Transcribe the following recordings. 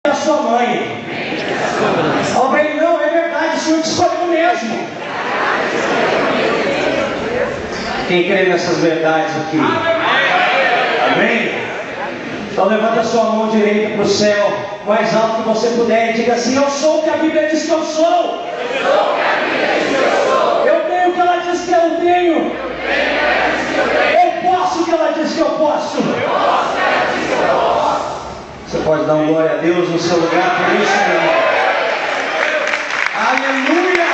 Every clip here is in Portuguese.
da sua mãe. Fala para ele: não, é verdade, o Senhor te escolheu mesmo. Quem crê nessas verdades aqui? Amém? Então levanta a sua mão direita para o céu, mais alto que você puder, e diga assim: eu sou o que a Bíblia diz que eu sou. Eu tenho o que ela diz que eu tenho. Eu posso o que ela diz que eu posso. Você pode dar um glória a Deus no seu lugar por isso, meu irmão. Aleluia!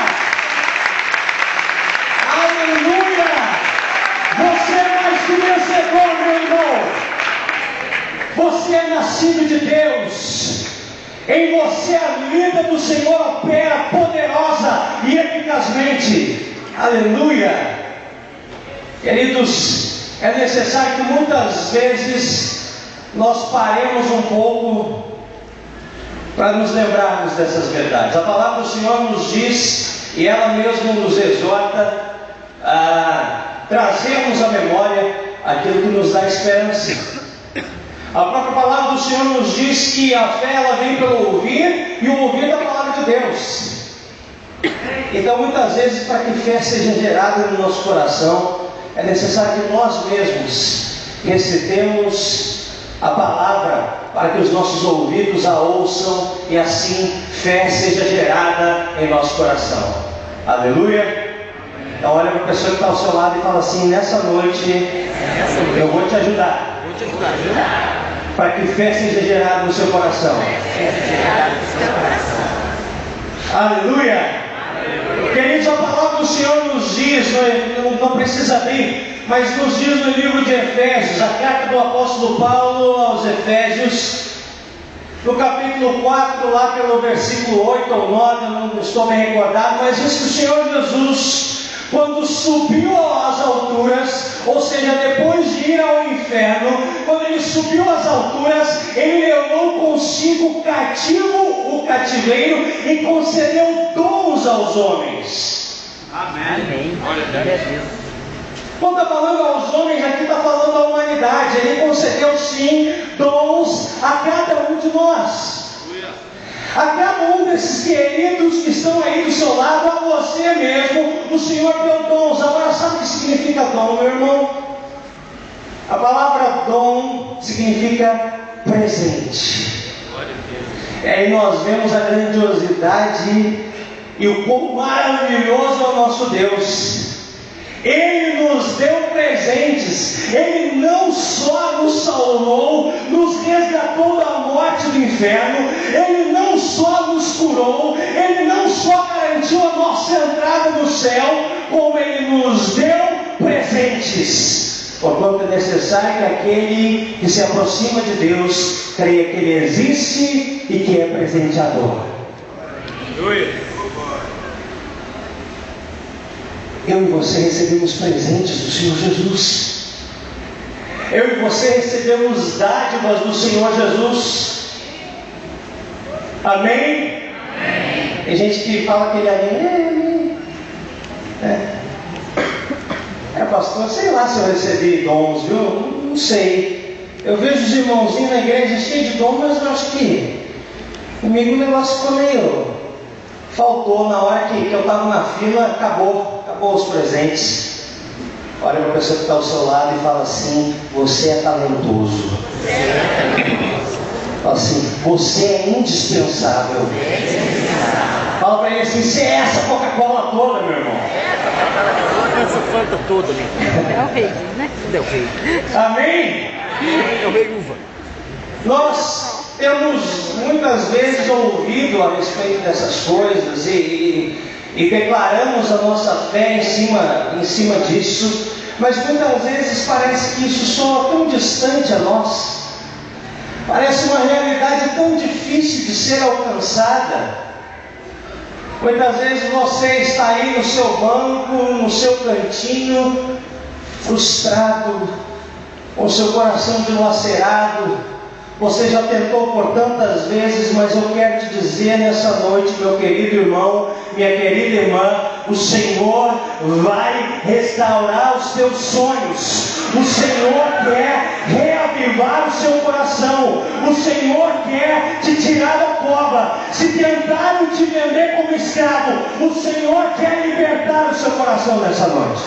Aleluia! Você é mais que vencedor, meu irmão. Você é nascido de Deus. Em você a vida do Senhor opera poderosa e eficazmente. Aleluia! Queridos, é necessário que muitas vezes nós paremos um pouco para nos lembrarmos dessas verdades. A palavra do Senhor nos diz, e ela mesma nos exorta a trazermos à memória aquilo que nos dá esperança. A própria palavra do Senhor nos diz que a fé ela vem pelo ouvir, e o ouvir da palavra de Deus. Então muitas vezes, para que fé seja gerada no nosso coração, é necessário que nós mesmos recebemos a palavra, para que os nossos ouvidos a ouçam, e assim fé seja gerada em nosso coração. Aleluia! Então olha para a pessoa que está ao seu lado e fala assim: nessa noite eu vou te ajudar. Para que fé seja gerada no seu coração. Aleluia! Queridos, a palavra do Senhor nos diz, não precisa abrir, mas nos diz no livro de Efésios, a carta do apóstolo Paulo aos Efésios, no capítulo 4, lá pelo versículo 8 ou 9, eu não estou bem recordado, mas diz que o Senhor Jesus, quando subiu às alturas, ou seja, depois de ir ao inferno, quando ele subiu às alturas, ele levou consigo cativo o cativeiro e concedeu dons aos homens. Amém. Glória a Deus. Quando está falando aos homens, aqui está falando à humanidade. Ele concedeu sim dons a cada um de nós. A cada um desses queridos que estão aí do seu lado, a você mesmo, o Senhor deu dons. Agora, sabe o que significa dom, meu irmão? A palavra dom significa presente. E aí nós vemos a grandiosidade e o quão maravilhoso é o nosso Deus. Ele nos deu presentes. Ele não só nos salvou, nos resgatou da morte do inferno. Ele não só nos curou, Ele não só garantiu a nossa entrada no céu, como Ele nos deu presentes. Porquanto é necessário que aquele que se aproxima de Deus creia que Ele existe e que é presenteador. Eu e você recebemos presentes do Senhor Jesus. Eu e você recebemos dádivas do Senhor Jesus. Amém? Amém. Tem gente que fala que ele pastor, sei lá se eu recebi dons, viu? Não sei. Eu vejo os irmãozinhos na igreja cheios de dons, mas eu acho que comigo o negócio ficou meio... faltou na hora que eu estava na fila, acabou os presentes. Olha para a pessoa que está ao seu lado e fala assim: você é talentoso. Fala assim: você é indispensável. Fala para ele assim: você é essa Coca-Cola toda, meu irmão. Essa Fanta toda ali. É o rei, né? É o rei. Amém? É o rei uva. Nós temos muitas vezes ouvido a respeito dessas coisas e declaramos a nossa fé em cima disso, mas muitas vezes parece que isso soa tão distante a nós, parece uma realidade tão difícil de ser alcançada. Muitas vezes você está aí no seu banco, no seu cantinho, frustrado, com o seu coração dilacerado. Você já tentou por tantas vezes, mas eu quero te dizer nessa noite, meu querido irmão, minha querida irmã, o Senhor vai restaurar os teus sonhos. O Senhor quer reavivar o seu coração. O Senhor quer te tirar da se tentaram te vender como escravo, o Senhor quer libertar o seu coração nessa noite.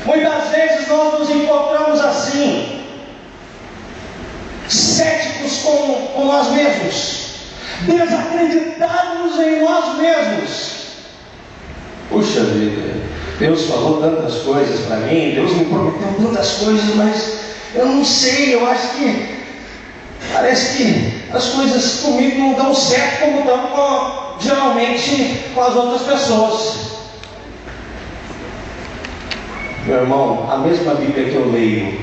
Muitas vezes nós nos encontramos assim, céticos com nós mesmos, desacreditados em nós mesmos. Puxa vida, Deus falou tantas coisas para mim, Deus me prometeu tantas coisas, mas eu não sei, eu acho que parece que as coisas comigo não dão certo como dão geralmente com as outras pessoas. Meu irmão, a mesma Bíblia que eu leio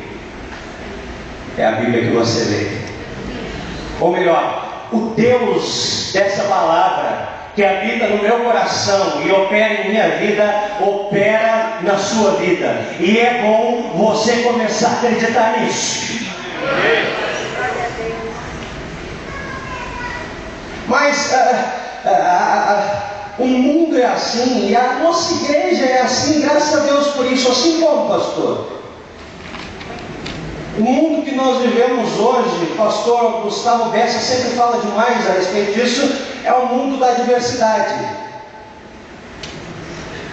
é a Bíblia que você lê. Ou melhor, o Deus dessa palavra que habita no meu coração e opera em minha vida, opera na sua vida. E é bom você começar a acreditar nisso. Mas o mundo é assim, e a nossa igreja é assim, graças a Deus por isso, assim como pastor. O mundo que nós vivemos hoje, pastor Gustavo Bessa sempre fala demais a respeito disso, é o mundo da diversidade.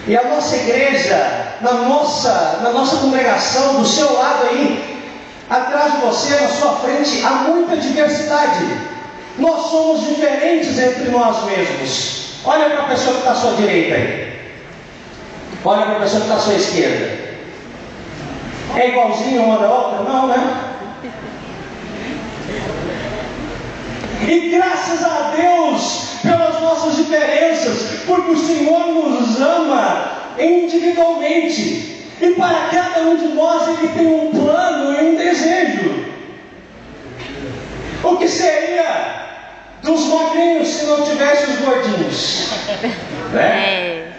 E a nossa igreja, na nossa congregação, do seu lado aí, atrás de você, na sua frente, há muita diversidade. Nós somos diferentes entre nós mesmos. Olha para a pessoa que está à sua direita aí. Olha para a pessoa que está à sua esquerda. É igualzinho uma da outra? Não, né? E graças a Deus pelas nossas diferenças, porque o Senhor nos ama individualmente. E para cada um de nós Ele tem um plano e um desejo. O que seria dos magrinhos se não tivesse os gordinhos? Né?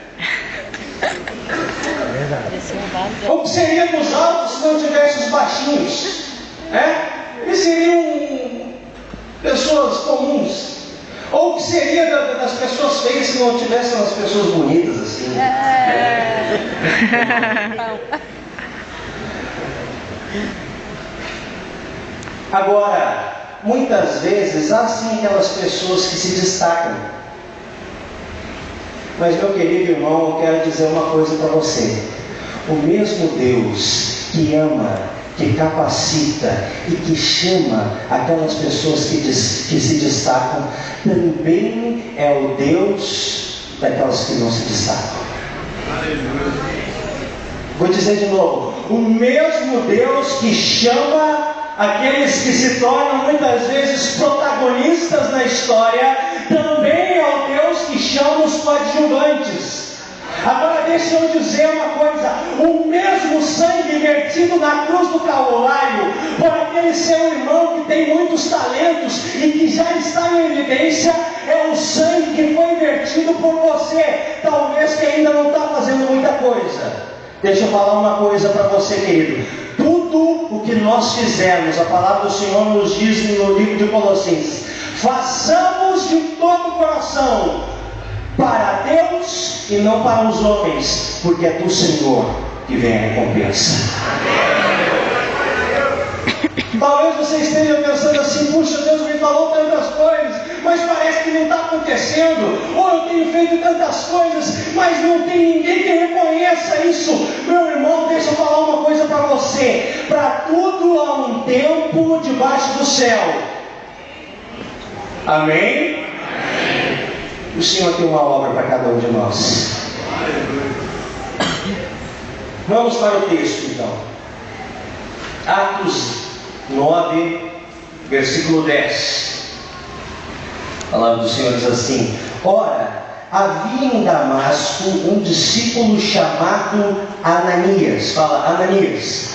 O que seria dos altos se não tivesse os baixinhos? Eles seriam pessoas comuns. Ou o que seria das pessoas feias se não tivessem as pessoas bonitas assim? Agora, muitas vezes há sim aquelas pessoas que se destacam. Mas, meu querido irmão, eu quero dizer uma coisa para você. O mesmo Deus que ama, que capacita e que chama aquelas pessoas que se destacam, também é o Deus daquelas que não se destacam. Vou dizer de novo. O mesmo Deus que chama aqueles que se tornam muitas vezes protagonistas na história, também é o Deus que chama os coadjuvantes. Agora deixa eu dizer uma coisa: o mesmo sangue vertido na cruz do Calvário por aquele seu irmão que tem muitos talentos e que já está em evidência, é o sangue que foi vertido por você, talvez que ainda não está fazendo muita coisa. Deixa eu falar uma coisa para você, querido. Tudo o que nós fizermos, a palavra do Senhor nos diz no livro de Colossenses, façamos de todo o coração para Deus e não para os homens, porque é do Senhor que vem a recompensa. Talvez você esteja pensando assim: puxa, Deus me falou tantas coisas, mas parece que não está acontecendo. Ou eu tenho feito tantas coisas, mas não tem ninguém que reconheça isso. Meu irmão, deixa eu falar uma coisa para você: para tudo há um tempo debaixo do céu. Amém? O Senhor tem uma obra para cada um de nós. Vamos para o texto então. Atos 9, versículo 10. A palavra do Senhor diz assim: ora, havia em Damasco um discípulo chamado Ananias. Fala, Ananias.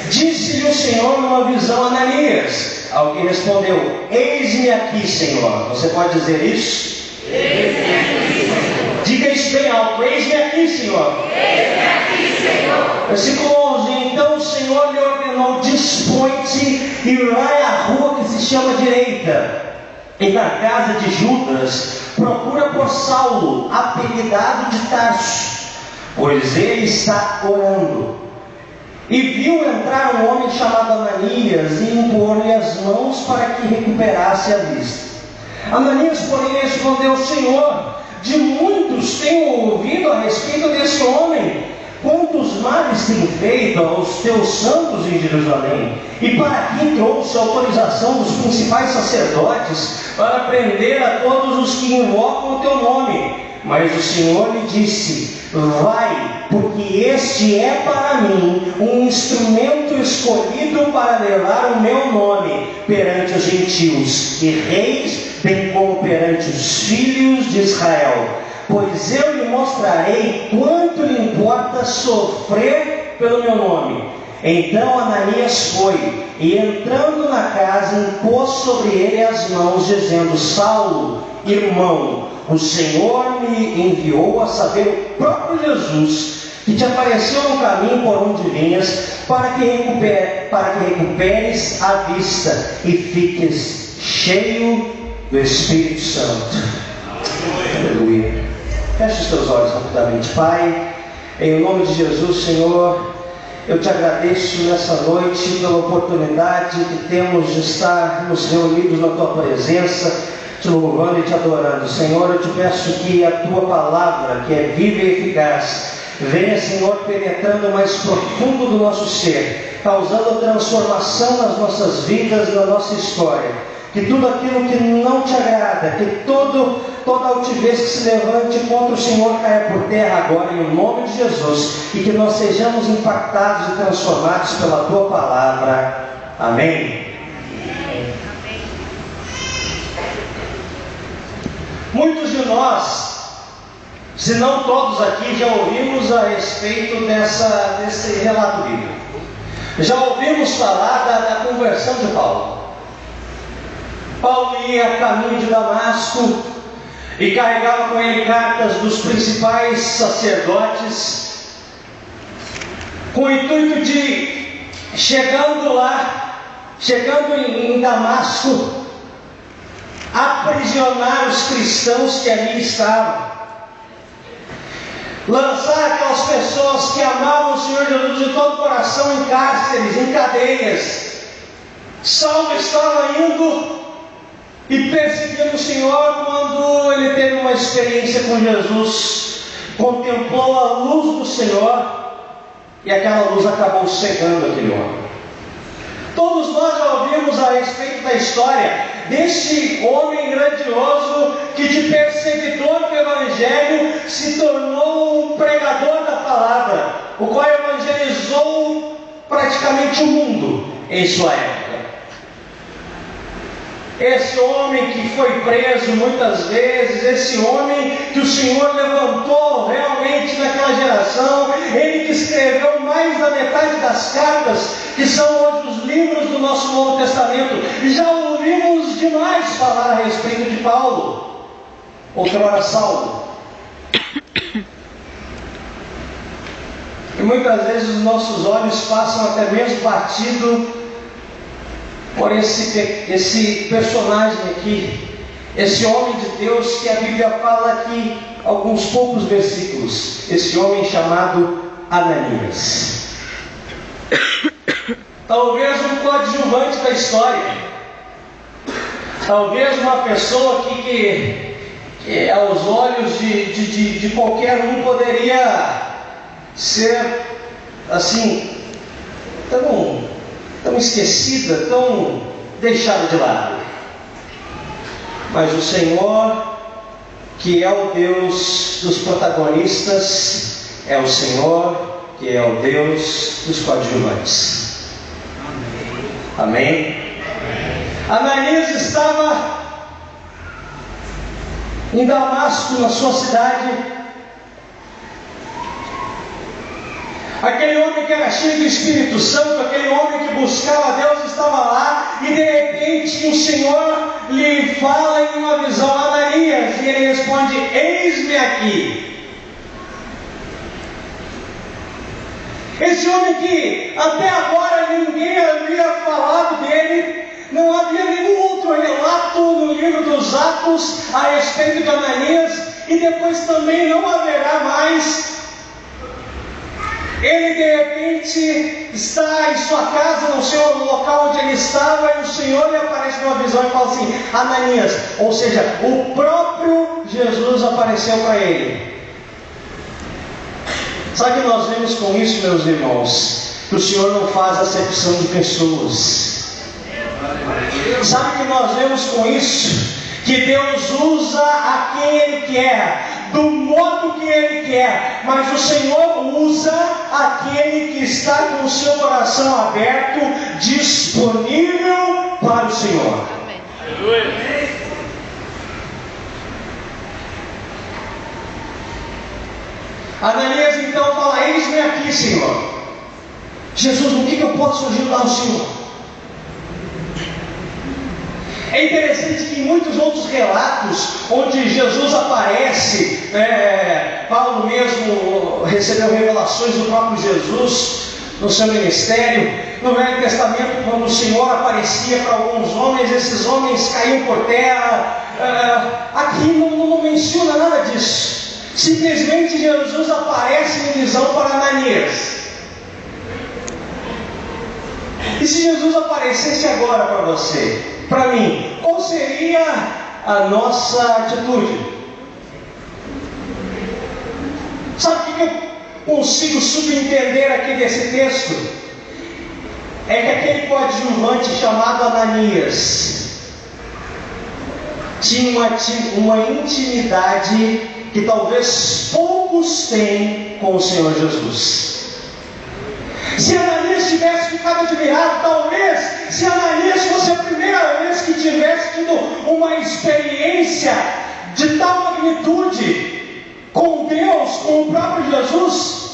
Disse-lhe o Senhor numa visão: Ananias. Alguém respondeu: eis-me aqui, Senhor. Você pode dizer isso? Eis-me aqui, Senhor. Diga isso bem alto: eis-me aqui, Senhor. Eis-me aqui, Senhor. Versículo 11: então o Senhor lhe ordenou: dispõe-te e vai à rua que se chama Direita, e na casa de Judas procura por Saulo, apelidado de Tarso, pois ele está orando. e viu entrar um homem chamado Ananias e impor-lhe as mãos para que recuperasse a vista. Ananias, porém, respondeu: Senhor, de muitos tenho ouvido a respeito desse homem, quantos males tem feito aos teus santos em Jerusalém, e para aqui trouxe a autorização dos principais sacerdotes para prender a todos os que invocam o teu nome. Mas o Senhor lhe disse: vai, porque este é para mim um instrumento escolhido para levar o meu nome perante os gentios e reis, bem como perante os filhos de Israel. Pois eu lhe mostrarei quanto lhe importa sofrer pelo meu nome. Então Ananias foi, e entrando na casa, impôs sobre ele as mãos, dizendo: Saulo, irmão, o Senhor me enviou, a saber, o próprio Jesus, que te apareceu no caminho por onde vinhas, para que recuperes a vista e fiques cheio do Espírito Santo. Aleluia. Feche os teus olhos rapidamente. Pai, em nome de Jesus, Senhor, eu te agradeço nessa noite pela oportunidade que temos de estar nos reunidos na tua presença, te louvando e te adorando. Senhor, eu te peço que a tua palavra, que é viva e eficaz, venha, Senhor, penetrando mais profundo do nosso ser, causando transformação nas nossas vidas, na nossa história. Que tudo aquilo que não te agrada, que toda altivez que se levante contra o Senhor caia por terra agora, em nome de Jesus, e que nós sejamos impactados e transformados pela tua palavra. Amém. Muitos de nós, se não todos aqui, já ouvimos a respeito desse relato bíblico. Já ouvimos falar da conversão de Paulo. Paulo ia a caminho de Damasco e carregava com ele cartas dos principais sacerdotes, com o intuito de, chegando em Damasco, aprisionar os cristãos que ali estavam, lançar aquelas pessoas que amavam o Senhor Jesus de todo o coração em cárceres, em cadeias. Saulo estava indo e perseguindo o Senhor quando ele teve uma experiência com Jesus, contemplou a luz do Senhor e aquela luz acabou cegando aquele homem. Todos nós já ouvimos a respeito da história desse homem grandioso que, de perseguidor do Evangelho, se tornou um pregador da palavra, o qual evangelizou praticamente o mundo em sua época. Esse homem que foi preso muitas vezes, esse homem que o Senhor levantou realmente naquela geração, ele que escreveu mais da metade das cartas, que são hoje os livros do nosso Novo Testamento. E já ouvimos demais falar a respeito de Paulo, outrora Saulo. E muitas vezes os nossos olhos passam até mesmo batido por esse personagem aqui, esse homem de Deus que a Bíblia fala aqui, alguns poucos versículos, esse homem chamado Ananias. Talvez um coadjuvante da história, talvez uma pessoa que aos olhos de qualquer um poderia ser assim, tão esquecida, tão deixada de lado. Mas o Senhor, que é o Deus dos protagonistas, é o Senhor que é o Deus dos coadjuvantes. Amém? Ananias estava em Damasco, na sua cidade. Aquele homem que era cheio do Espírito Santo, aquele homem que buscava a Deus, estava lá, e de repente o Senhor lhe fala em uma visão: Ananias, e ele responde: eis-me aqui. Esse homem que até agora ninguém havia falado dele, não havia nenhum outro relato no livro dos Atos a respeito de Ananias, e depois também não haverá mais. Ele de repente está em sua casa, não sei o local onde ele estava, e o Senhor lhe aparece numa visão e fala assim: Ananias. Ou seja, o próprio Jesus apareceu para ele. Sabe o que nós vemos com isso, meus irmãos? Que o Senhor não faz acepção de pessoas. Sabe o que nós vemos com isso? Que Deus usa a quem Ele quer, do modo que Ele quer, mas o Senhor usa aquele que está com o seu coração aberto, disponível para o Senhor. Amém. Ananias então fala: eis-me aqui, Senhor. Jesus, no que eu posso ajudar o Senhor? É interessante que em muitos outros relatos onde Jesus aparece, Paulo mesmo recebeu revelações do próprio Jesus no seu ministério. No Velho Testamento, quando o Senhor aparecia para alguns homens, esses homens caíam por terra. Aqui não menciona nada disso. Simplesmente Jesus aparece em visão para Ananias. E se Jesus aparecesse agora para você, para mim, qual seria a nossa atitude? Sabe o que eu consigo subentender aqui desse texto? É que aquele coadjuvante chamado Ananias tinha uma intimidade que talvez poucos têm com o Senhor Jesus. Se Ananias tivesse ficado admirado, talvez, se Ananias fosse a primeira vez que tivesse tido uma experiência de tal magnitude com Deus, com o próprio Jesus,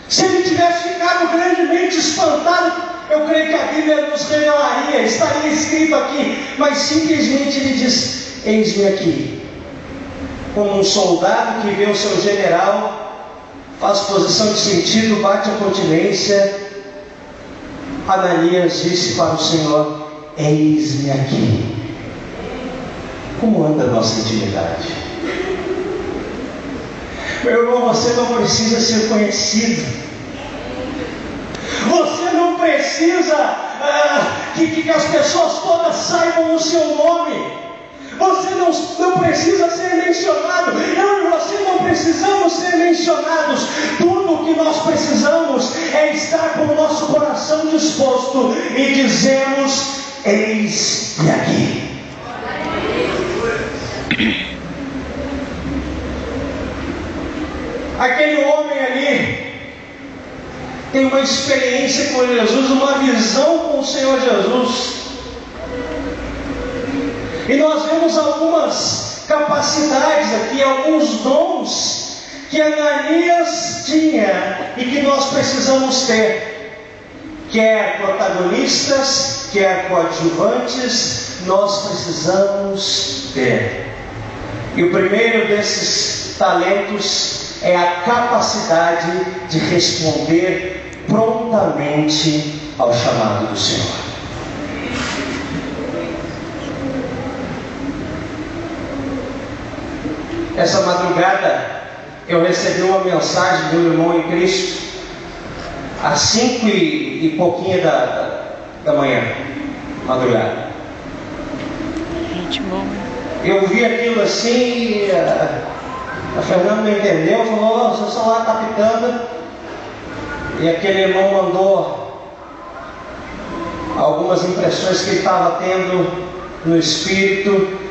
se ele tivesse ficado grandemente espantado, eu creio que a Bíblia nos revelaria, estaria escrito aqui, mas simplesmente ele diz: eis-me aqui. Como um soldado que vê o seu general, faz posição de sentido, bate a continência. Ananias disse para o Senhor: eis-me aqui. Como anda a nossa intimidade? Meu irmão, você não precisa ser conhecido. Você não precisa que as pessoas todas saibam o seu nome. Você não precisa ser mencionado. Eu e você não precisamos ser mencionados. Tudo o que nós precisamos é estar com o nosso coração disposto e dizermos: eis-me aqui. Aquele homem ali tem uma experiência com Jesus, uma visão com o Senhor Jesus. E nós vemos algumas capacidades aqui, alguns dons que Ananias tinha e que nós precisamos ter. Quer protagonistas, quer coadjuvantes, nós precisamos ter. E o primeiro desses talentos é a capacidade de responder prontamente ao chamado do Senhor. Essa madrugada eu recebi uma mensagem de um irmão em Cristo às 5 e pouquinho da manhã, madrugada. Gente bom. Eu vi aquilo assim, a Fernanda não entendeu, falou: seu celular está pitando. E aquele irmão mandou algumas impressões que ele estava tendo no Espírito,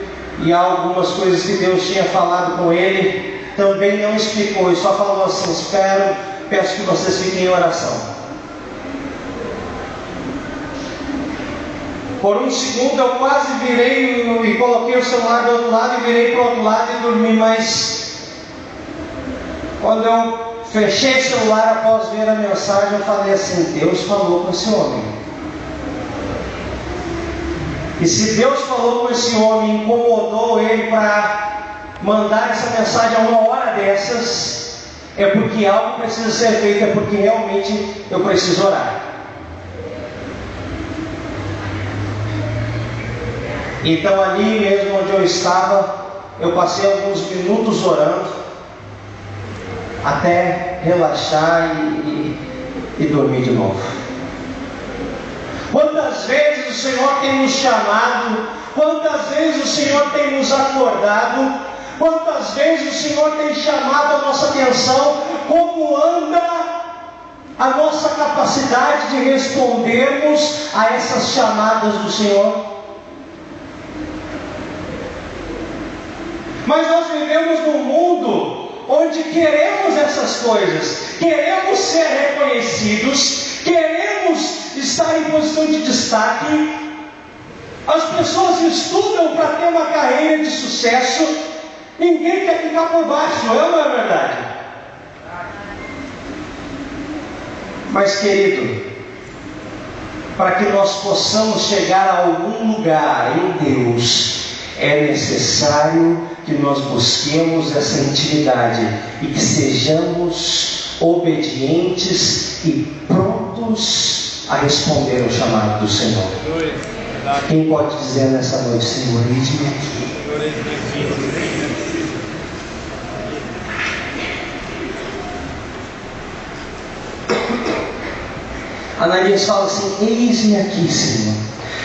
e algumas coisas que Deus tinha falado com ele. Também não explicou, e só falou assim: peço que vocês fiquem em oração. Por um segundo eu quase virei e coloquei o celular do outro lado e virei para o outro lado e dormi, mas quando eu fechei o celular após ver a mensagem, eu falei assim: Deus falou com esse homem. E se Deus falou com esse homem, incomodou ele para mandar essa mensagem a uma hora dessas, é porque algo precisa ser feito, é porque realmente eu preciso orar. Então ali mesmo onde eu estava, eu passei alguns minutos orando, até relaxar e e dormir de novo. Quantas vezes o Senhor tem nos chamado, quantas vezes o Senhor tem nos acordado, quantas vezes o Senhor tem chamado a nossa atenção, como anda a nossa capacidade de respondermos a essas chamadas do Senhor. Mas nós vivemos num mundo onde queremos essas coisas, queremos ser reconhecidos, queremos estar em posição de destaque. As pessoas estudam para ter uma carreira de sucesso, ninguém quer ficar por baixo, não é verdade? Mas, querido, para que nós possamos chegar a algum lugar em Deus, é necessário que nós busquemos essa intimidade e que sejamos obedientes e prontos a responder ao chamado do Senhor. Quem pode dizer nessa noite: Senhor, eis-me aqui? Ananias fala assim: eis-me aqui, Senhor.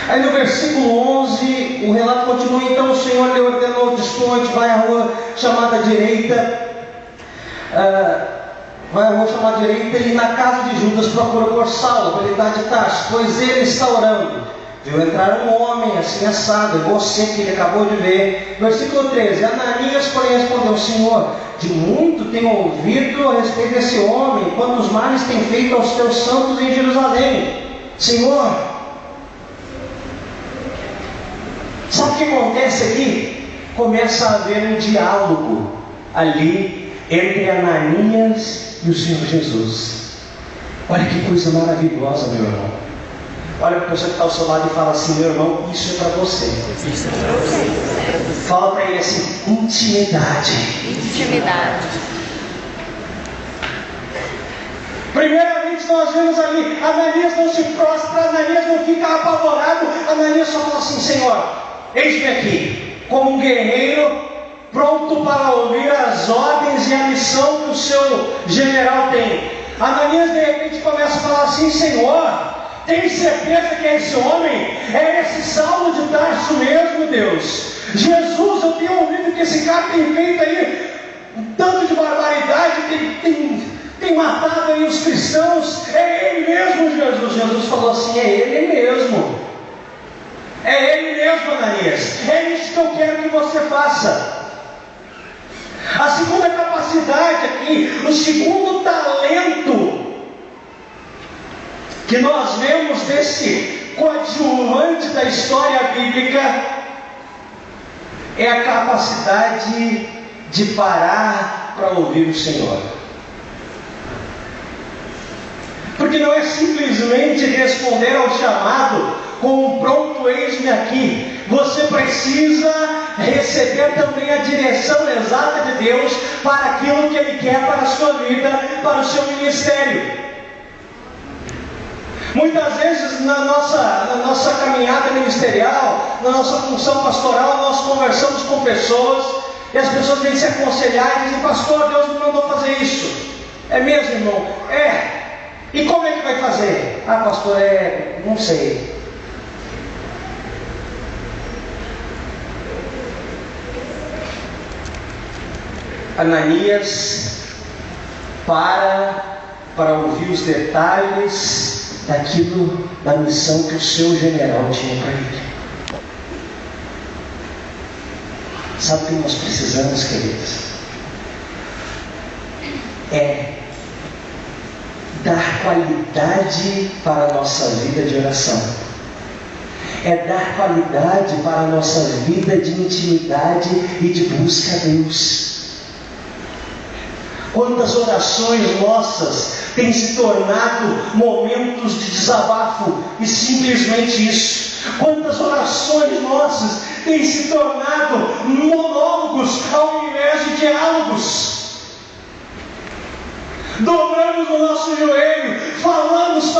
Aí no versículo 11, o relato continua: então o Senhor lhe ordenou, desponte, vai à rua chamada direita, e na casa de Judas procura por Saulo, para ele dar de Tarso, pois ele está orando. Viu entrar um homem assim assado, é você que ele acabou de ver. Versículo 13, Ananias, porém, respondeu: Senhor, de muito tenho ouvido a respeito desse homem, quantos males tem feito aos teus santos em Jerusalém. Senhor, sabe o que acontece aqui? Começa a haver um diálogo ali entre Ananias e o Senhor Jesus. Olha que coisa maravilhosa, meu irmão. Olha para a pessoa que está ao seu lado e fala assim: meu irmão, isso é para você. Fala para ele assim: intimidade. Primeiramente nós vemos ali, Ananias não se prostra, Ananias não fica apavorado, Ananias só fala assim: Senhor, eis-me aqui, como um guerreiro, pronto para ouvir as ordens e a missão que o seu general tem. Ananias de repente começa a falar assim: Senhor, tem certeza que esse homem é esse Saulo de Tarso mesmo, Deus? Jesus, eu tenho ouvido que esse cara tem feito aí um tanto de barbaridade, tem matado aí os cristãos. É ele mesmo, Jesus? Jesus falou assim: é ele mesmo. É ele mesmo, Ananias. É isso que eu quero que você faça. A segunda capacidade aqui, o segundo talento que nós vemos desse coadjuvante da história bíblica, é a capacidade de parar para ouvir o Senhor. Porque não é simplesmente responder ao chamado com um pronto eis-me aqui. Você precisa receber também a direção exata de Deus para aquilo que Ele quer para a sua vida, para o seu ministério. Muitas vezes na nossa caminhada ministerial, na nossa função pastoral, nós conversamos com pessoas e as pessoas vêm se aconselhar e dizem: pastor, Deus me mandou fazer isso. É mesmo, irmão? É. E como é que vai fazer? Ah, pastor, não sei. Ananias para ouvir os detalhes da missão que o seu general tinha para ele. Sabe o que nós precisamos, queridos? É dar qualidade para a nossa vida de oração. É dar qualidade para a nossa vida de intimidade e de busca a Deus. Quantas orações nossas têm se tornado momentos de desabafo e simplesmente isso? Quantas orações nossas têm se tornado monólogos ao invés de diálogos? Dobramos o nosso joelho, falamos,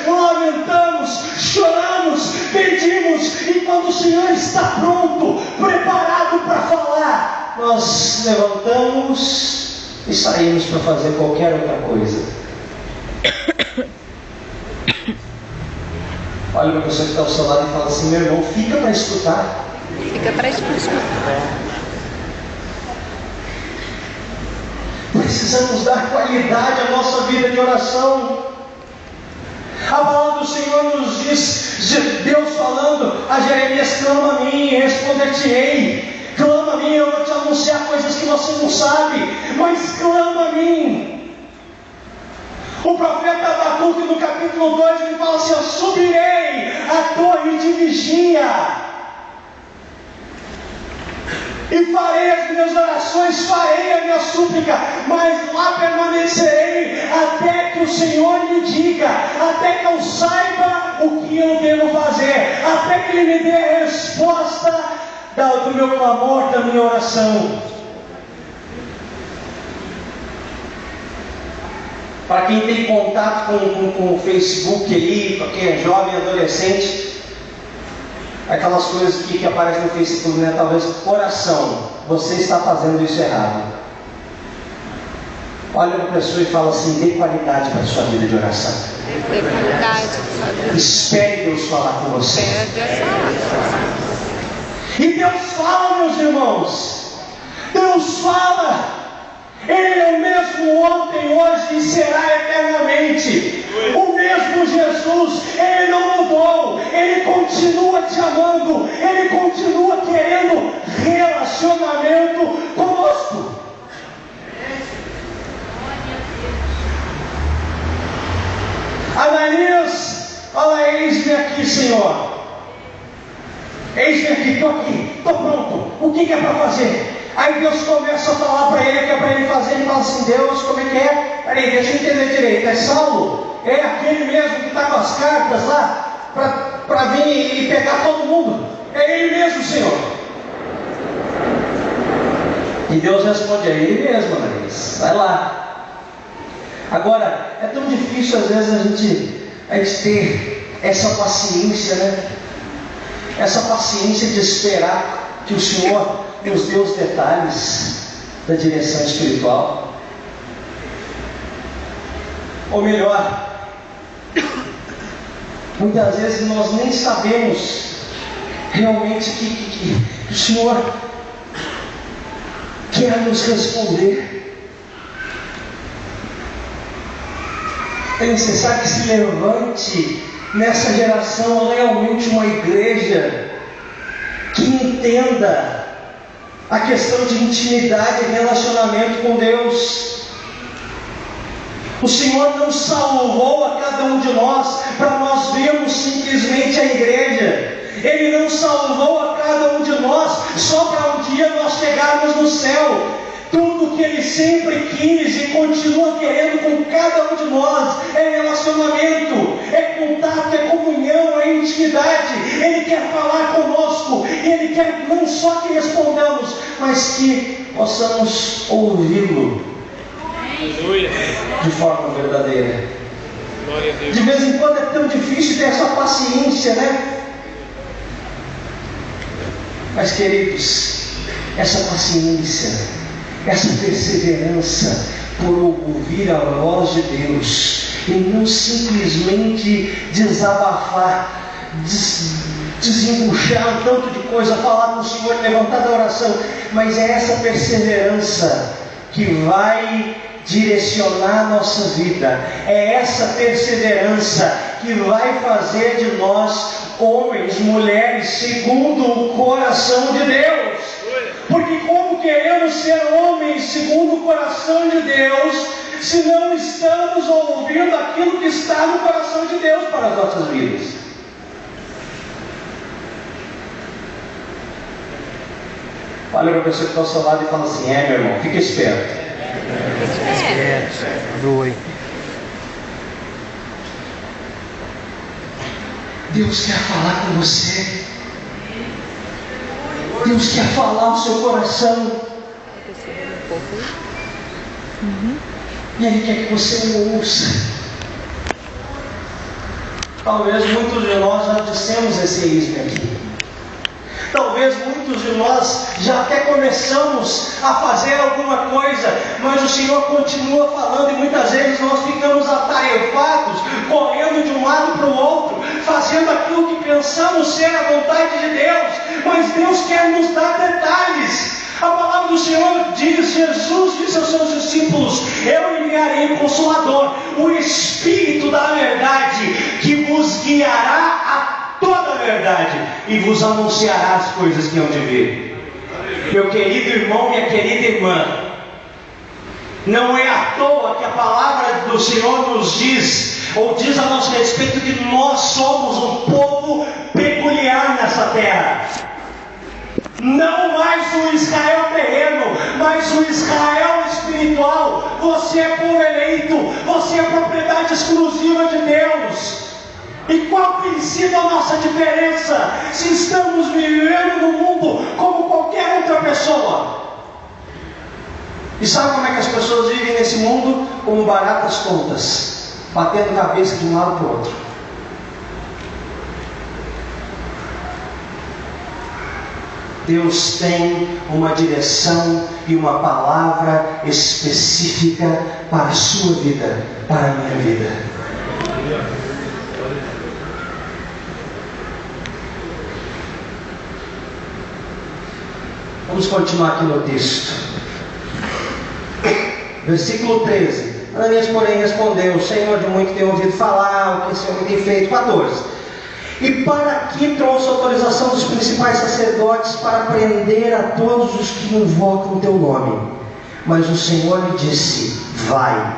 lamentamos, choramos, pedimos, e quando o Senhor está pronto, preparado para falar, nós levantamos e saímos para fazer qualquer outra coisa. Olha para a pessoa que está ao seu lado e fala assim: meu irmão, fica para escutar. Fica para escutar. Precisamos dar qualidade à nossa vida de oração. A palavra do Senhor nos diz, Deus falando a Jeremias: clama a mim e responder-te-ei. Clama a mim, eu vou te anunciar coisas que você não sabe, mas clama a mim. O profeta Abacuque, no capítulo 2, ele fala assim: eu subirei a torre de vigia e farei as minhas orações, farei a minha súplica, mas lá permanecerei até que o Senhor me diga, até que eu saiba o que eu devo fazer, até que Ele me dê a resposta do meu clamor, da minha oração. Para quem tem contato com o Facebook aí, para quem é jovem, adolescente, aquelas coisas que aparecem no Facebook, né? Talvez oração, você está fazendo isso errado. Olha para a pessoa e fala assim: dê qualidade para a sua vida de oração. Dê qualidade para a sua vida. Espere Deus falar com você. Espere Deus falar. E Deus fala, meus irmãos. Deus fala. Ele é o mesmo ontem, hoje e será eternamente. O mesmo Jesus, Ele não mudou. Ele continua te amando. Ele continua querendo relacionamento conosco. Ananias fala: eis-me aqui, Senhor. Eis-me aqui, estou pronto. O que é para fazer? Aí Deus começa a falar para ele o que é para ele fazer. Ele fala assim: Deus, como é que é? Peraí, deixa eu entender direito. É Saulo? É aquele mesmo que está com as cartas lá para vir e pegar todo mundo? É ele mesmo, Senhor. E Deus responde: é ele mesmo, Ananias. Vai lá. Agora, é tão difícil às vezes a gente ter essa paciência, né? Essa paciência de esperar que o Senhor nos dê os detalhes da direção espiritual. Ou melhor, muitas vezes nós nem sabemos realmente que o Senhor quer nos responder. É necessário que se levante nessa geração realmente uma igreja que entenda a questão de intimidade e relacionamento com Deus. O Senhor não salvou a cada um de nós para nós vermos simplesmente a igreja. Ele não salvou a cada um de nós só para um dia nós chegarmos no céu. Tudo que Ele sempre quis e continua querendo com cada um de nós é relacionamento, é contato, é comunhão, é intimidade. Ele quer falar conosco, Ele quer não só que respondamos, mas que possamos ouvi-lo de forma verdadeira. De vez em quando é tão difícil ter essa paciência, né? Mas, queridos, essa paciência, essa perseverança por ouvir a voz de Deus e não simplesmente desabafar, desembuchar um tanto de coisa, falar com o Senhor, levantar da oração, mas é essa perseverança que vai direcionar a nossa vida. É essa perseverança que vai fazer de nós homens, mulheres segundo o coração de Deus. Porque como queremos ser homens segundo o coração de Deus, se não estamos ouvindo aquilo que está no coração de Deus para as nossas vidas? Olha para a pessoa que está ao seu lado e fala assim: é, meu irmão, fica esperto. Doe. Deus quer falar com você. Deus quer falar no seu coração. E Ele quer que você o ouça. Talvez muitos de nós já dissemos esse eis-me aqui. Talvez muitos de nós já até começamos a fazer alguma coisa, mas o Senhor continua falando e muitas vezes nós ficamos atarefados, correndo de um lado para o outro, fazendo aquilo que pensamos ser a vontade de Deus, mas Deus quer nos dar detalhes. A palavra do Senhor diz, Jesus disse aos seus discípulos: eu enviarei o Consolador, o Espírito da verdade, que vos guiará a toda a verdade e vos anunciará as coisas que hão de vir. Meu querido irmão, minha querida irmã, não é à toa que a palavra do Senhor nos diz, ou diz a nosso respeito, que nós somos um povo peculiar nessa terra. Não mais o Israel terreno, mas o Israel espiritual. Você é povo eleito, você é propriedade exclusiva de Deus. E qual tem sido a nossa diferença se estamos vivendo no mundo como qualquer outra pessoa? E sabe como é que as pessoas vivem nesse mundo? Como baratas tontas, batendo cabeça de um lado para o outro. Deus tem uma direção e uma palavra específica para a sua vida, para a minha vida. Vamos continuar aqui no texto. Versículo 13. Ananias, porém, respondeu: Senhor, de muito tenho ouvido falar o que esse homem tem feito. 14. E para aqui trouxe autorização dos principais sacerdotes para prender a todos os que invocam o teu nome. Mas o Senhor lhe disse: vai.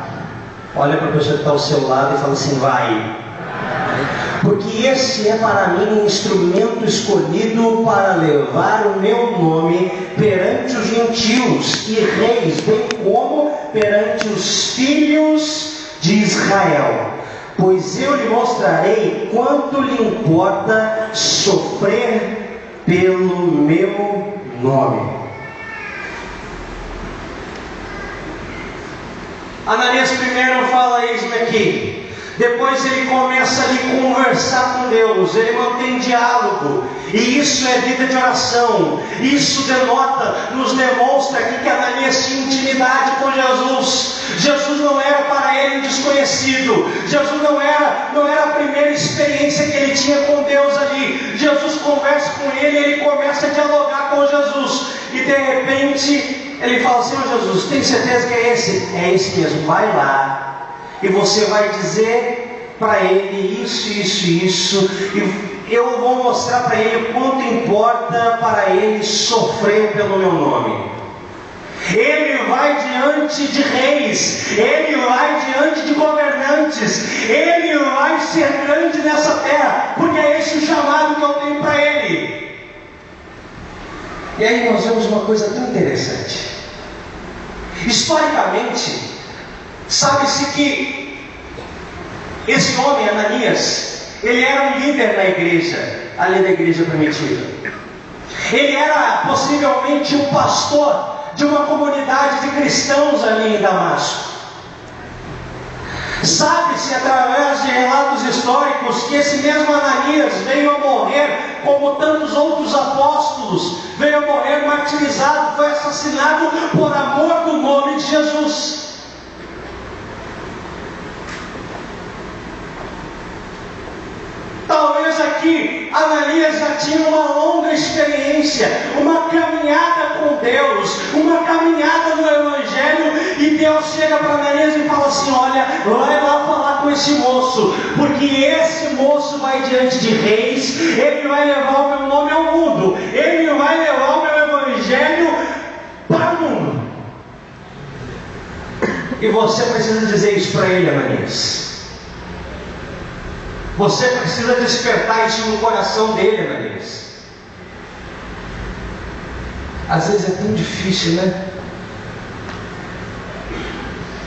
Olha para a pessoa que está ao seu lado e fala assim: vai. Porque esse é para mim um instrumento escolhido para levar o meu nome perante os gentios e reis, bem como perante os filhos de Israel. Pois eu lhe mostrarei quanto lhe importa sofrer pelo meu nome. Ananias primeiro fala isso aqui. Depois ele começa ali a conversar com Deus. Ele mantém diálogo. E isso é vida de oração. Isso nos demonstra aqui que Ananias tinha intimidade com Jesus. Jesus não era para ele um desconhecido. Jesus não era a primeira experiência que ele tinha com Deus ali. Jesus conversa com ele e ele começa a dialogar com Jesus. E de repente ele fala: Senhor Jesus, tem certeza que é esse? É esse mesmo, vai lá. E você vai dizer para ele isso, e eu vou mostrar para ele o quanto importa para ele sofrer pelo meu nome. Ele vai diante de reis, ele vai diante de governantes, ele vai ser grande nessa terra, porque é esse o chamado que eu tenho para ele. E aí nós vemos uma coisa tão interessante. Historicamente, sabe-se que esse homem, Ananias, ele era um líder na igreja, ali da igreja primitiva. Ele era possivelmente um pastor de uma comunidade de cristãos ali em Damasco. Sabe-se através de relatos históricos que esse mesmo Ananias veio a morrer, como tantos outros apóstolos, veio a morrer martirizado, foi assassinado por amor do nome de Jesus. Talvez aqui Ananias já tinha uma longa experiência, uma caminhada com Deus, uma caminhada no Evangelho, e Deus chega para Ananias e fala assim: olha, vai lá falar com esse moço, porque esse moço vai diante de reis, ele vai levar o meu nome ao mundo, ele vai levar o meu Evangelho para o mundo. E você precisa dizer isso para ele, Ananias. Você precisa despertar isso no coração dele, Ananias. Às vezes é tão difícil, né?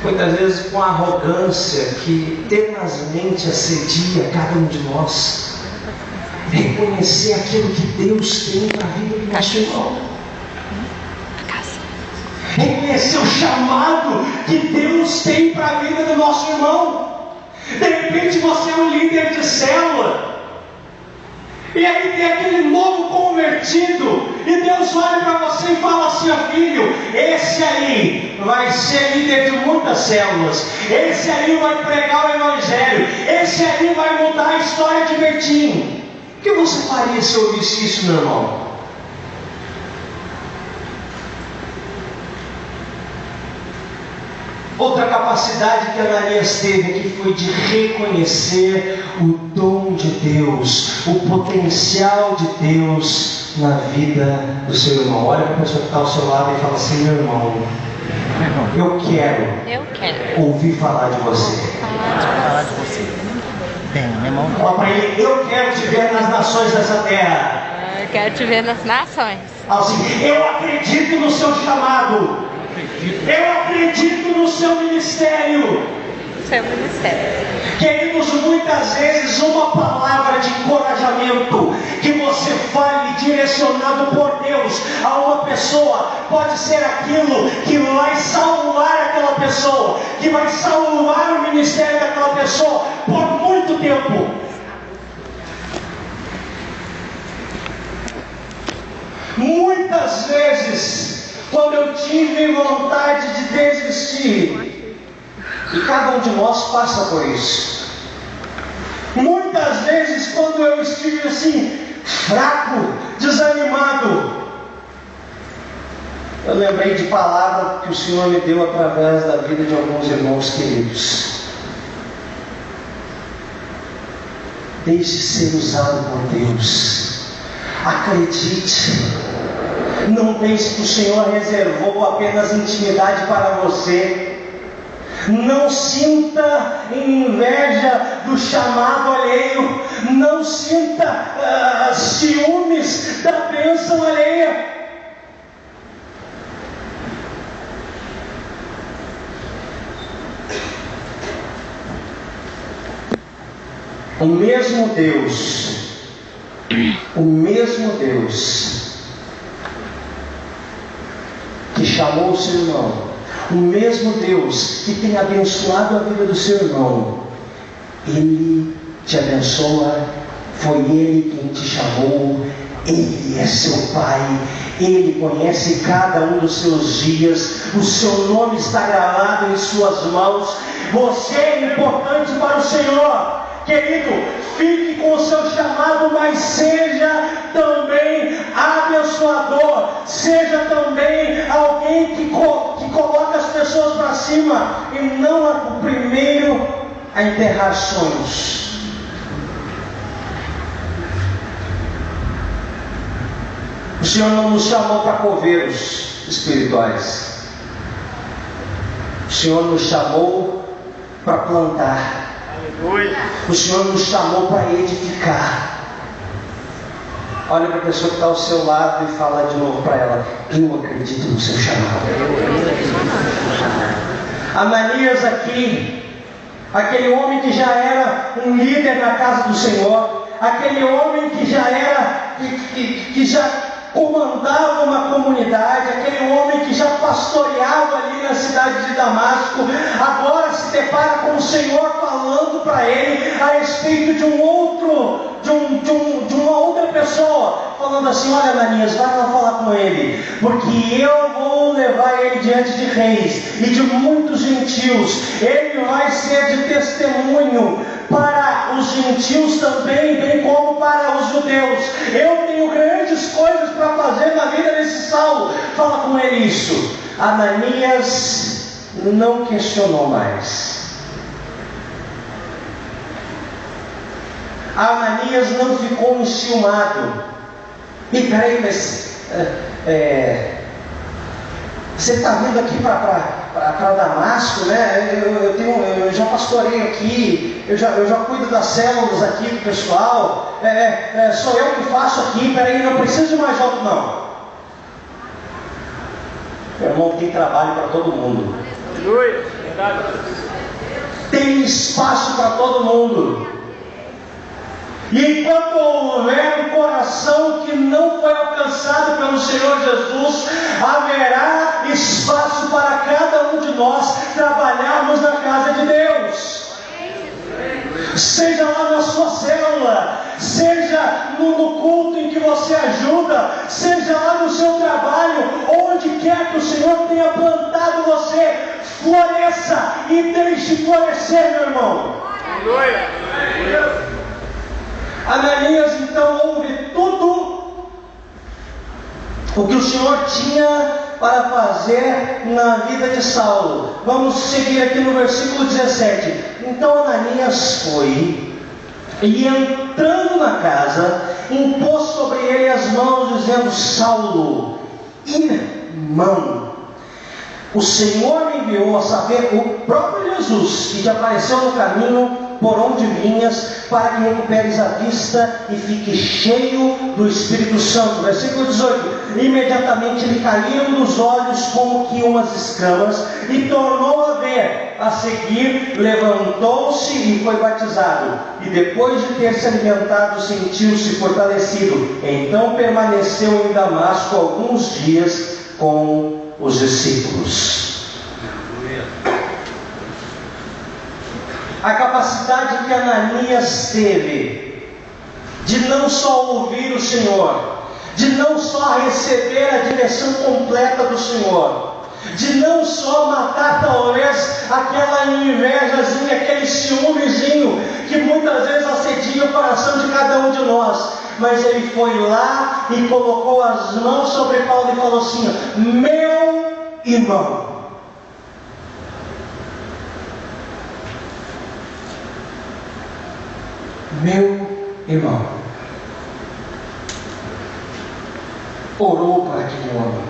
Muitas vezes com a arrogância que tenazmente assedia cada um de nós, reconhecer aquilo que Deus tem para a vida do nosso irmão. Reconhecer o chamado que Deus tem para a vida do nosso irmão. De repente você é um líder de célula, e aí tem aquele novo convertido, e Deus Deus olha para você e fala assim: filho, esse aí vai ser líder de muitas células, esse aí vai pregar o Evangelho, esse aí vai mudar a história de Betim. O que você faria se ouvisse isso, meu irmão? Outra capacidade que Ananias teve aqui foi de reconhecer o dom de Deus, o potencial de Deus na vida do seu irmão. Olha para a pessoa que está ao seu lado e fala assim: meu irmão, eu quero ouvir falar de você. Falar de você. Bem, meu irmão. Fala para ele: eu quero te ver nas nações dessa terra. Eu quero te ver nas nações. Assim, eu acredito no seu chamado. Eu acredito no seu ministério. Seu ministério. Queridos, muitas vezes uma palavra de encorajamento que você fale direcionado por Deus a uma pessoa pode ser aquilo que vai salvar aquela pessoa, que vai salvar o ministério daquela pessoa por muito tempo. Muitas vezes, quando eu tive vontade de desistir, e cada um de nós passa por isso. Muitas vezes, quando eu estive assim, fraco, desanimado, eu lembrei de palavra que o Senhor me deu através da vida de alguns irmãos queridos. Deixe ser usado por Deus. Acredite. Não pense que o Senhor reservou apenas intimidade para você. Não sinta inveja do chamado alheio. Não sinta ciúmes da bênção alheia. O mesmo Deus que chamou o seu irmão, o mesmo Deus que tem abençoado a vida do seu irmão, Ele te abençoa. Foi Ele quem te chamou. Ele é seu Pai. Ele conhece cada um dos seus dias. O seu nome está gravado em suas mãos. Você é importante para o Senhor. Querido, fique com o seu chamado, mas seja também abençoador. Seja também alguém que coloca as pessoas para cima e não o primeiro a enterrar sonhos. O Senhor não nos chamou para coveiros espirituais. O Senhor nos chamou para plantar. O Senhor nos chamou para edificar. Olha para a pessoa que está ao seu lado e fala de novo para ela: eu acredito no seu chamado. Ananias aqui, aquele homem que já era um líder na casa do Senhor, aquele homem que já era, que já comandava uma comunidade, aquele homem que já pastoreava ali na cidade de Damasco, agora se depara com o Senhor falando para ele a respeito de uma outra pessoa, falando assim: olha, Ananias, vai lá falar com ele, porque eu vou levar ele diante de reis e de muitos gentios. Ele vai ser de testemunho para os gentios também, bem como para os judeus. Eu tenho grandes coisas para fazer na vida desse Saulo. Fala com ele isso. Ananias não questionou mais. Ananias não ficou enciumado. E peraí, mas você está vindo aqui para Damasco, né? Eu já pastoreio aqui, eu já cuido das células aqui do pessoal, sou eu que faço aqui, peraí, não preciso de mais outro não. Meu irmão, tem trabalho para todo mundo. Tem espaço para todo mundo. E enquanto houver um coração que não foi alcançado pelo Senhor Jesus, haverá espaço para cada um de nós trabalharmos na casa de Deus. Seja lá na sua célula, seja no culto em que você ajuda, seja lá no seu trabalho. que quer que o Senhor tenha plantado você, floresça e deixe florescer, meu irmão. Ananias então ouve tudo o que o Senhor tinha para fazer na vida de Saulo. Vamos seguir aqui no versículo 17. Então Ananias foi, e entrando na casa, impôs sobre ele as mãos, dizendo: Saulo, irmão, o Senhor me enviou, a saber, o próprio Jesus, que te apareceu no caminho por onde vinhas, para que recuperes a vista e fique cheio do Espírito Santo. Versículo 18. Imediatamente lhe caíram dos olhos como que umas escamas, e tornou a ver. A seguir, levantou-se e foi batizado. E depois de ter se alimentado, sentiu-se fortalecido. Então permaneceu em Damasco alguns dias com os discípulos. A capacidade que Ananias teve de não só ouvir o Senhor, de não só receber a direção completa do Senhor, de não só matar talvez aquela invejazinha, aquele ciúmezinho que muitas vezes assedia o coração de cada um de nós, mas ele foi lá e colocou as mãos sobre Paulo e falou assim: meu irmão. Meu irmão. Orou para aquele homem.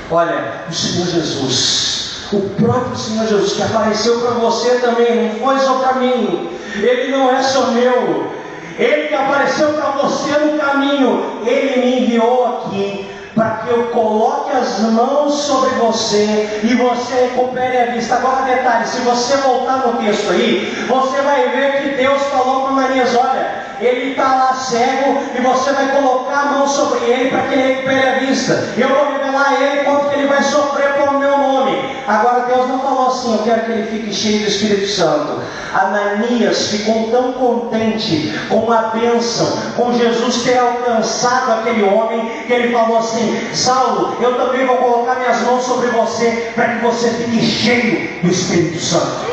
Olha, o Senhor Jesus, o próprio Senhor Jesus, que apareceu para você também, não foi só para mim. Ele não é só meu. Ele que apareceu para você no caminho, Ele me enviou aqui para que eu coloque as mãos sobre você e você recupere a vista. Agora detalhe, se você voltar no texto aí, você vai ver que Deus falou para Ananias: olha, ele está lá cego e você vai colocar a mão sobre ele para que ele recupere a vista. Eu vou revelar a ele quanto que ele vai sofrer por meu nome. Agora Deus não falou assim: eu quero que ele fique cheio do Espírito Santo. Ananias ficou tão contente com a bênção, com Jesus ter alcançado aquele homem, que ele falou assim: Saulo, eu também vou colocar minhas mãos sobre você, para que você fique cheio do Espírito Santo.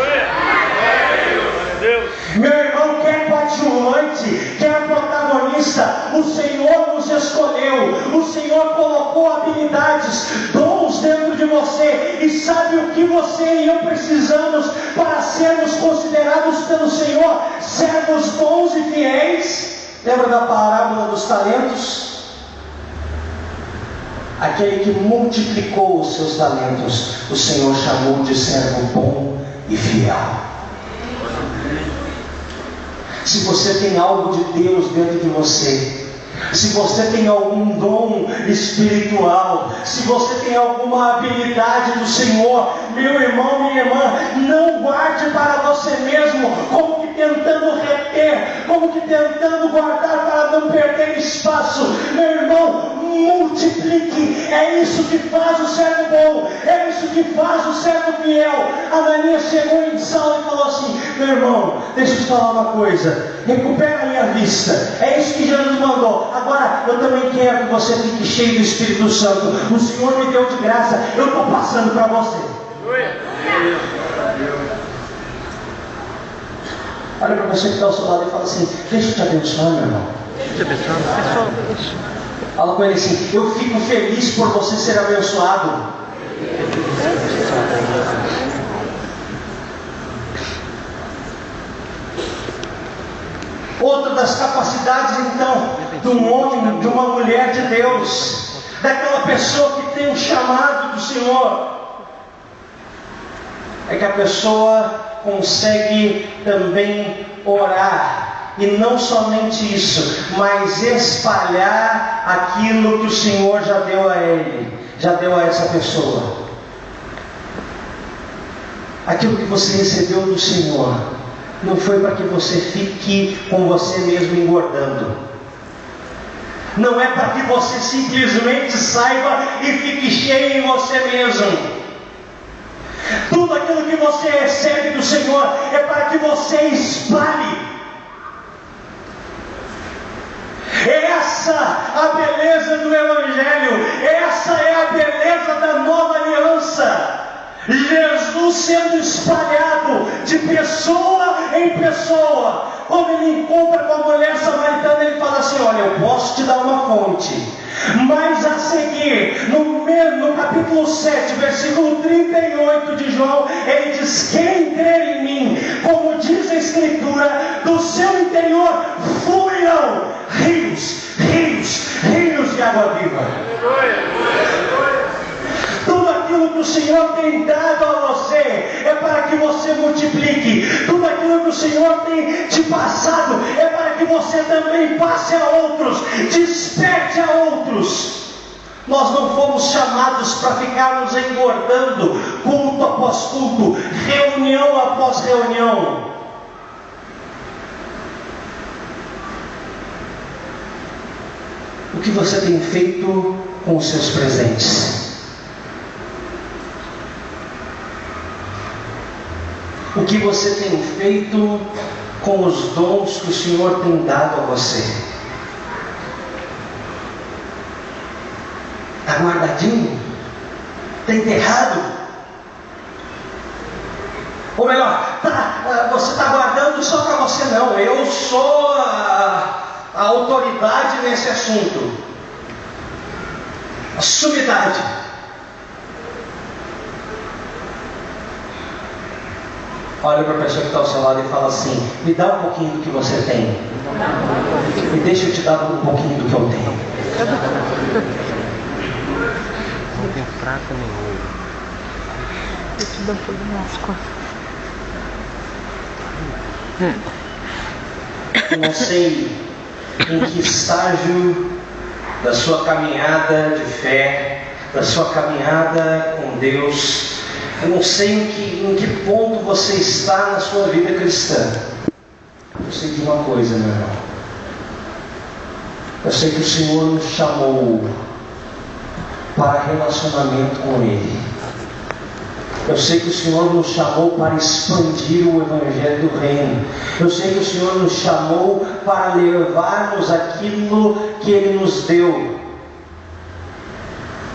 Meu irmão, quer coadjuvante, quer protagonista, o Senhor nos escolheu, o Senhor colocou habilidades, dons dentro de você, e sabe o que você e eu precisamos para sermos considerados pelo Senhor servos bons e fiéis? Lembra da parábola dos talentos? Aquele que multiplicou os seus talentos, o Senhor chamou de servo bom e fiel. Se você tem algo de Deus dentro de você, se você tem algum dom espiritual, se você tem alguma habilidade do Senhor, meu irmão, minha irmã, não guarde para você mesmo, como que tentando reter, como que tentando guardar para não perder espaço. Meu irmão, multiplique. É isso que faz o servo bom, é isso que faz o servo fiel. Ananias chegou em Saulo e falou assim: meu irmão, deixa eu te falar uma coisa, recupera a minha vista. É isso que Jesus mandou. Agora eu também quero que você fique cheio do Espírito Santo. O Senhor me deu de graça, eu estou passando para você. Olha para você que está ao seu lado e fala assim: deixa eu te abençoar, meu irmão. Fala com ele assim: eu fico feliz por você ser abençoado. Outra das capacidades então de um homem, de uma mulher de Deus, daquela pessoa que tem um chamado do Senhor, é que a pessoa consegue também orar. E não somente isso, mas espalhar aquilo que o Senhor já deu a ele, já deu a essa pessoa. Aquilo que você recebeu do Senhor não foi para que você fique com você mesmo engordando. Não é para que você simplesmente saiba e fique cheio em você mesmo. Tudo aquilo que você recebe do Senhor é para que você espalhe. Essa a beleza do Evangelho, essa é a beleza sendo espalhado de pessoa em pessoa. Quando ele encontra com a mulher samaritana, ele fala assim: olha, eu posso te dar uma fonte. Mas a seguir, no capítulo 7, versículo 38 de João, ele diz: quem crer em mim, como diz a Escritura, do seu interior fluirão rios, rios, rios de água viva. Tudo aquilo que o Senhor tem dado a você é para que você multiplique. Tudo aquilo que o Senhor tem te passado é para que você também passe a outros, desperte a outros. Nós não fomos chamados para ficarmos engordando culto após culto, reunião após reunião. O que você tem feito com os seus presentes? O que você tem feito com os dons que o Senhor tem dado a você? Está guardadinho? Está enterrado? Ou melhor, você está guardando só para você? Não, eu sou a autoridade nesse assunto. A sumidade. Olha para a pessoa que está ao seu lado e fala assim: me dá um pouquinho do que você tem. E deixa eu te dar um pouquinho do que eu tenho. Não tem prata nem ouro. Eu te dou tudo nas costas. Eu não sei em que estágio da sua caminhada de fé, da sua caminhada com Deus, eu não sei em que ponto você está na sua vida cristã. Eu sei de uma coisa, meu irmão. Eu sei que o Senhor nos chamou para relacionamento com Ele. Eu sei que o Senhor nos chamou para expandir o Evangelho do Reino. Eu sei que o Senhor nos chamou para levarmos aquilo que Ele nos deu.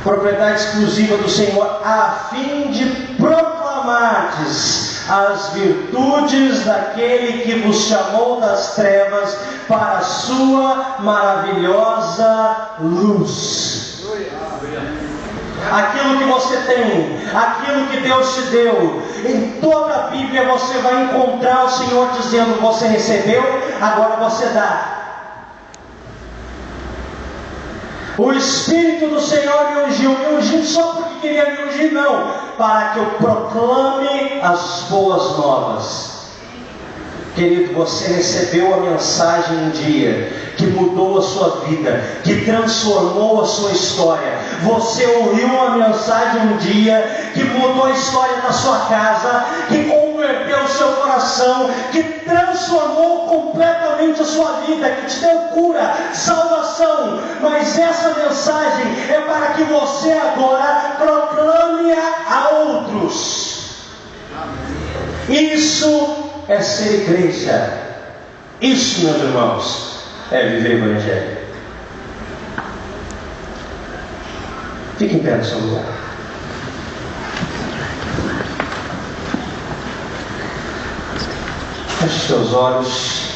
Propriedade exclusiva do Senhor, a fim de proclamardes as virtudes daquele que vos chamou das trevas para a sua maravilhosa luz. Aquilo que você tem, aquilo que Deus te deu, em toda a Bíblia você vai encontrar o Senhor dizendo: você recebeu, agora você dá. O Espírito do Senhor me ungiu só porque queria me ungir, não, para que eu proclame as boas novas. Querido, você recebeu a mensagem um dia que mudou a sua vida, que transformou a sua história. Você ouviu uma mensagem um dia que mudou a história da sua casa, que converteu o seu coração, que transformou completamente a sua vida, que te deu cura, salvação. Mas essa mensagem é para que você agora proclame-a a outros. Isso é ser igreja. Isso, meus irmãos, é viver o Evangelho. Fique em pé no seu lugar. Feche seus olhos.